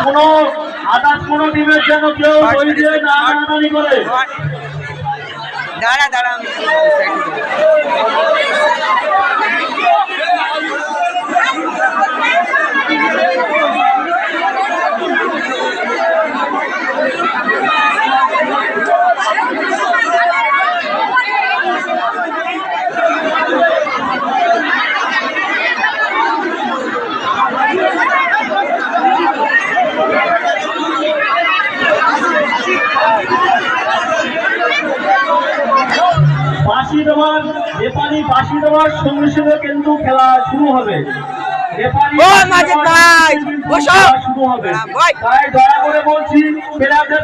কোনো আদার্স কোনো টিমের যেন কেউ দই দিয়ে না টানাটানি করে। দাঁড়া দাঁড়া বাঁশি দেওয়ার নেপালি বাঁশি দেওয়ার সঙ্গে সঙ্গে কিন্তু খেলা শুরু হবে। শুরু হবে, তাই দয়া করে বলছি প্লেয়ারদের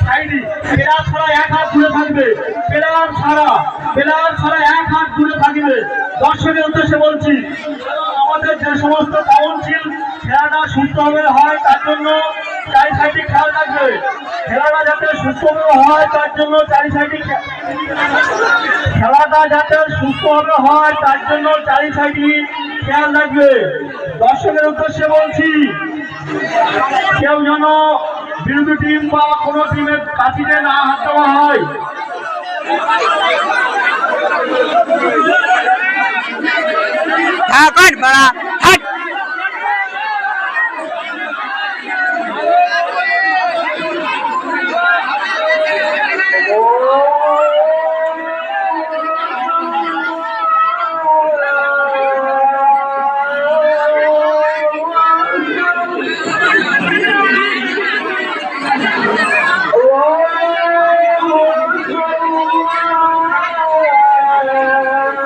সাইডে প্লেয়ার ছাড়া এক হাত দূরে থাকবে, প্লেয়ার ছাড়া এক হাত দূরে থাকবে। দর্শকের উদ্দেশ্যে বলছি আমাদের যে সমস্ত কাউন্সিল খেলাটা সুস্থভাবে হয় তার জন্য চারি সাইডে খেয়াল রাখবে। খেলাটা যাতে সুস্থভাবে হয় তার জন্য চারি সাইডে খেয়াল রাখবে। দর্শকের উদ্দেশ্যে বলছি কেউ যেন বিরোধী টিম বা কোনো টিমের কাছিতে না হাত দেওয়া হয়। হ্যাঁ